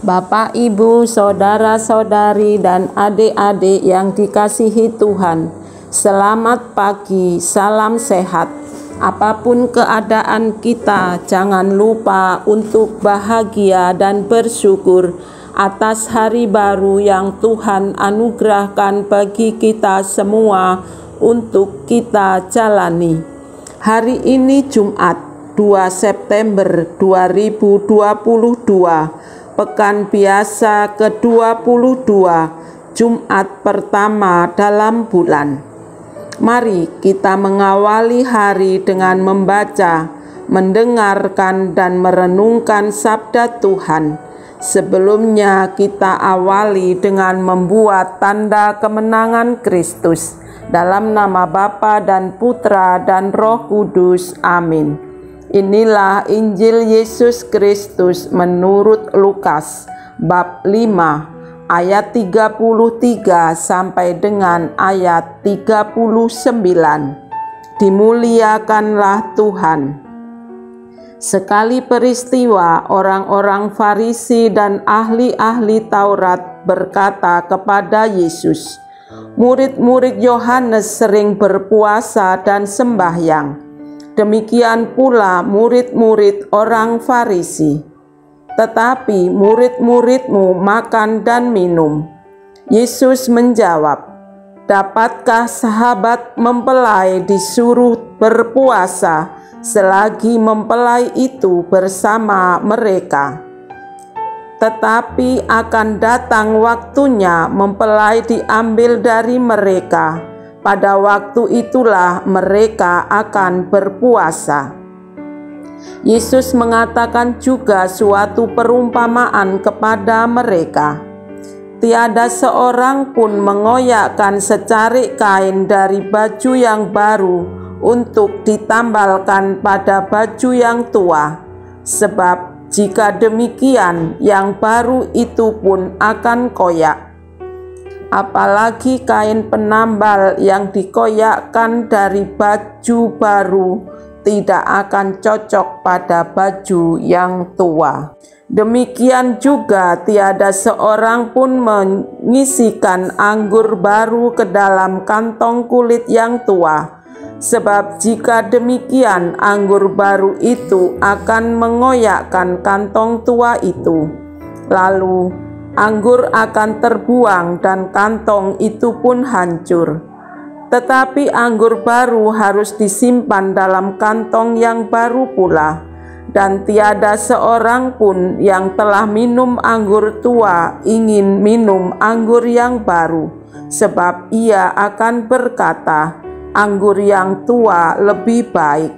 Bapak, Ibu, saudara-saudari, dan adik-adik yang dikasihi Tuhan, selamat pagi, salam sehat. Apapun keadaan kita, jangan lupa untuk bahagia dan bersyukur atas hari baru yang Tuhan anugerahkan bagi kita semua untuk kita jalani. Hari ini Jumat 2 September 2022, Pekan Biasa ke-22, Jumat pertama dalam bulan. Mari kita mengawali hari dengan membaca, mendengarkan, dan merenungkan sabda Tuhan. Sebelumnya kita awali dengan membuat tanda kemenangan Kristus. Dalam nama Bapa dan Putra dan Roh Kudus. Amin. Inilah Injil Yesus Kristus menurut Lukas bab 5 ayat 33 sampai dengan ayat 39. Dimuliakanlah Tuhan. Sekali peristiwa, orang-orang Farisi dan ahli-ahli Taurat berkata kepada Yesus, "Murid-murid Yohanes sering berpuasa dan sembahyang. Demikian pula murid-murid orang Farisi. Tetapi murid-muridmu makan dan minum." Yesus menjawab, "Dapatkah sahabat mempelai disuruh berpuasa selagi mempelai itu bersama mereka? Tetapi akan datang waktunya mempelai diambil dari mereka. Pada waktu itulah mereka akan berpuasa." Yesus mengatakan juga suatu perumpamaan kepada mereka. Tiada seorang pun mengoyakkan secarik kain dari baju yang baru untuk ditambalkan pada baju yang tua. Sebab jika demikian, yang baru itu pun akan koyak. Apalagi kain penambal yang dikoyakkan dari baju baru tidak akan cocok pada baju yang tua. Demikian juga tiada seorang pun mengisikan anggur baru ke dalam kantong kulit yang tua. Sebab jika demikian, anggur baru itu akan mengoyakkan kantong tua itu. Lalu anggur akan terbuang dan kantong itu pun hancur. Tetapi anggur baru harus disimpan dalam kantong yang baru pula. Dan tiada seorang pun yang telah minum anggur tua ingin minum anggur yang baru, sebab ia akan berkata, anggur yang tua lebih baik.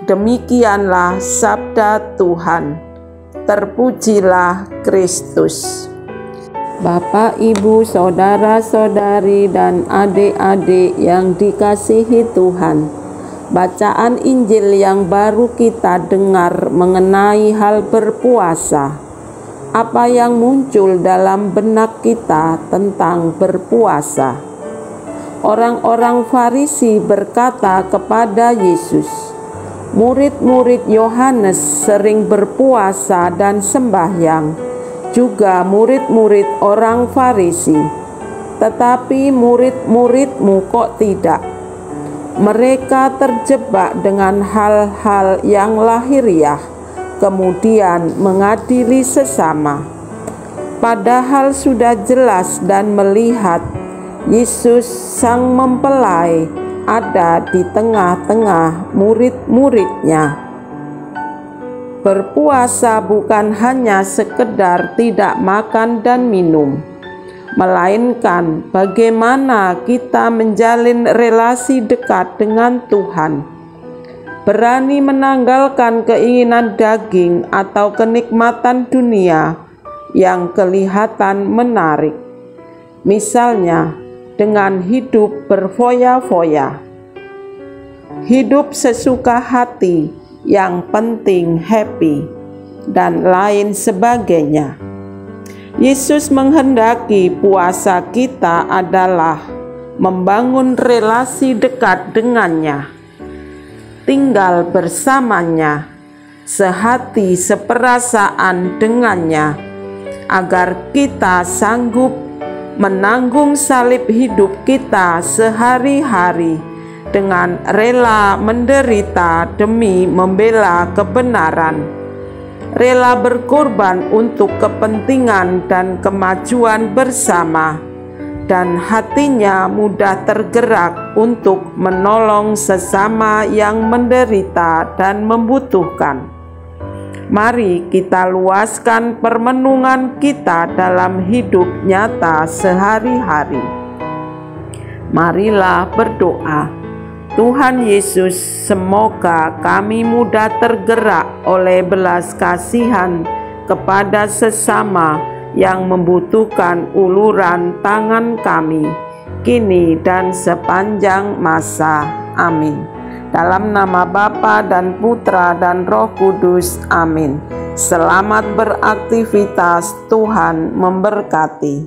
Demikianlah sabda Tuhan. Terpujilah Kristus. Bapak, Ibu, saudara-saudari, dan adik-adik yang dikasihi Tuhan, bacaan Injil yang baru kita dengar mengenai hal berpuasa. Apa yang muncul dalam benak kita tentang berpuasa? Orang-orang Farisi berkata kepada Yesus, "Murid-murid Yohanes sering berpuasa dan sembahyang, juga murid-murid orang Farisi. Tetapi murid-muridmu kok tidak?" Mereka terjebak dengan hal-hal yang lahiriah, kemudian mengadili sesama. Padahal sudah jelas dan melihat Yesus sang mempelai ada di tengah-tengah murid-muridnya. Berpuasa bukan hanya sekedar tidak makan dan minum, melainkan bagaimana kita menjalin relasi dekat dengan Tuhan. Berani menanggalkan keinginan daging atau kenikmatan dunia yang kelihatan menarik. Misalnya, dengan hidup berfoya-foya, hidup sesuka hati, yang penting happy, dan lain sebagainya. Yesus menghendaki puasa kita adalah membangun relasi dekat dengannya, tinggal bersamanya, sehati seperasaan dengannya, agar kita sanggup menanggung salib hidup kita sehari-hari dengan rela menderita demi membela kebenaran, rela berkorban untuk kepentingan dan kemajuan bersama, dan hatinya mudah tergerak untuk menolong sesama yang menderita dan membutuhkan. Mari kita luaskan permenungan kita dalam hidup nyata sehari-hari. Marilah berdoa. Tuhan Yesus, semoga kami mudah tergerak oleh belas kasihan kepada sesama yang membutuhkan uluran tangan kami, kini dan sepanjang masa. Amin. Dalam nama Bapa dan Putra dan Roh Kudus. Amin. Selamat beraktivitas, Tuhan memberkati.